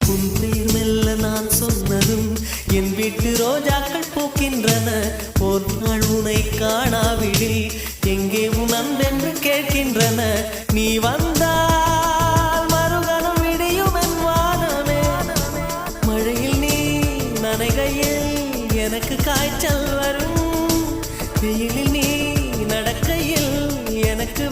உன் பேர் மெல்ல நான் சொன்னதும் என் வீட்டு ரோஜாக்கள் பூக்கின்றன. ஒரு நாள் உனை காணாவிடில் எங்கே உன் அன்பென்று கேட்கின்றன. நீ வந்தால் மறுகணம் விடியும் என் வானமே. மழையில் நீ நனைகையில் எனக்கு காய்ச்சல் வரும். வெயிலில் நீ நடக்கையில் எனக்கு